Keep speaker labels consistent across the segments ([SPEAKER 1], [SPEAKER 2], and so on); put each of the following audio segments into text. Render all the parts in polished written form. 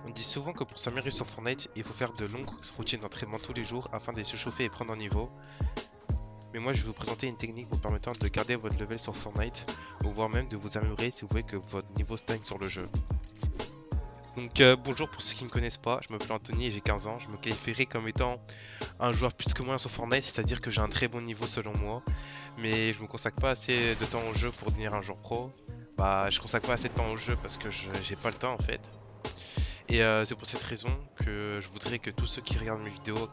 [SPEAKER 1] On dit souvent que pour s'améliorer sur Fortnite, il faut faire de longues routines d'entraînement tous les jours afin de se chauffer et prendre un niveau. Mais moi je vais vous présenter une technique vous permettant de garder votre level sur Fortnite, ou voire même de vous améliorer si vous voyez que votre niveau stagne sur le jeu. Donc bonjour pour ceux qui ne me connaissent pas, je m'appelle Anthony et j'ai 15 ans. Je me qualifierais comme étant un joueur plus que moyen sur Fortnite, c'est-à-dire que j'ai un très bon niveau selon moi. Mais je me consacre pas assez de temps au jeu pour devenir un joueur pro. Bah je consacre pas assez de temps au jeu parce que j'ai pas le temps en fait. Et c'est pour cette raison que je voudrais que tous ceux qui regardent mes vidéos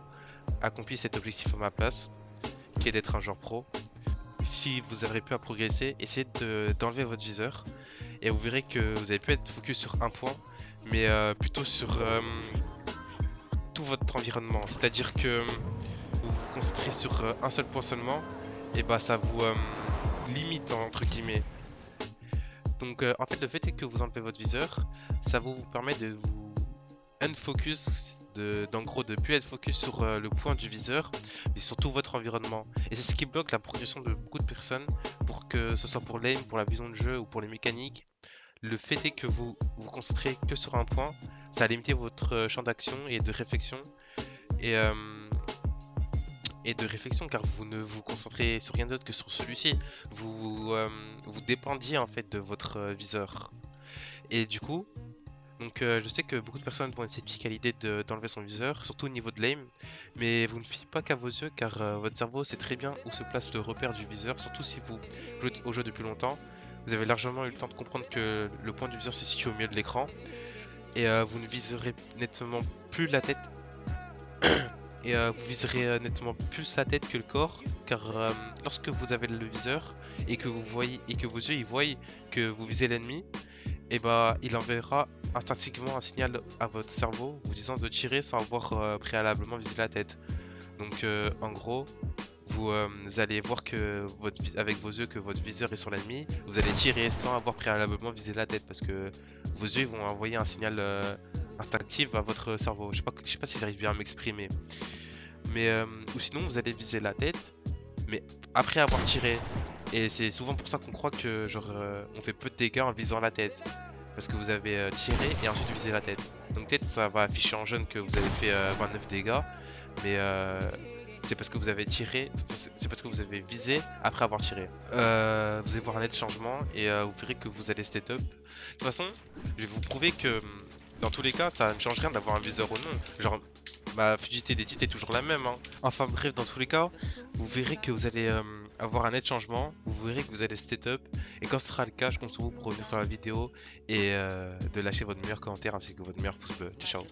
[SPEAKER 1] accomplissent cet objectif à ma place, qui est d'être un joueur pro. Si vous avez pu à progresser, essayez d'enlever votre viseur et vous verrez que vous avez pu être focus sur un point, mais plutôt sur tout votre environnement. C'est-à-dire que vous vous concentrez sur un seul point seulement, et bah ça vous limite entre guillemets. Donc en fait le fait est que vous enlevez votre viseur, ça vous permet de vous unfocus, d'en gros de plus être focus sur le point du viseur, mais surtout votre environnement. Et c'est ce qui bloque la progression de beaucoup de personnes, pour que ce soit pour l'aim, pour la vision de jeu ou pour les mécaniques. Le fait est que vous vous concentrez que sur un point, ça a limité votre champ d'action et de réflexion. Et, euh, et de réflexion, car vous ne vous concentrez sur rien d'autre que sur celui-ci. Vous dépendiez en fait de votre viseur. Et du coup, je sais que beaucoup de personnes vont essayer de piquer à l'idée d'enlever son viseur, surtout au niveau de l'aim, mais vous ne fiez pas qu'à vos yeux, car votre cerveau sait très bien où se place le repère du viseur, surtout si vous jouez au jeu depuis longtemps. Vous avez largement eu le temps de comprendre que le point du viseur se situe au milieu de l'écran, et vous ne viserez nettement plus la tête, et vous viserez nettement plus la tête que le corps, car lorsque vous avez le viseur et que vous voyez et que vos yeux ils voient que vous visez l'ennemi, et bah il enverra instinctivement un signal à votre cerveau vous disant de tirer sans avoir préalablement visé la tête. Donc en gros, vous allez voir que avec vos yeux que votre viseur est sur l'ennemi, vous allez tirer sans avoir préalablement visé la tête parce que vos yeux vont envoyer un signal instinctif à votre cerveau. Je sais pas si j'arrive bien à m'exprimer. Mais ou sinon vous allez viser la tête, mais après avoir tiré. Et c'est souvent pour ça qu'on croit que genre on fait peu de dégâts en visant la tête. Parce que vous avez tiré et ensuite visé la tête. Donc peut-être ça va afficher en jaune que vous avez fait 29 dégâts. Mais c'est parce que vous avez tiré, c'est parce que vous avez visé après avoir tiré. Vous allez voir un net changement et vous verrez que vous allez step up. De toute façon, je vais vous prouver que dans tous les cas, ça ne change rien d'avoir un viseur ou non. Genre, ma fluidité d'édit est toujours la même, hein. Enfin bref, dans tous les cas, vous verrez que vous allez avoir un net changement, vous verrez que vous allez step up, et quand ce sera le cas, je compte sur vous pour revenir sur la vidéo et de lâcher votre meilleur commentaire ainsi que votre meilleur pouce bleu. Ciao, ciao.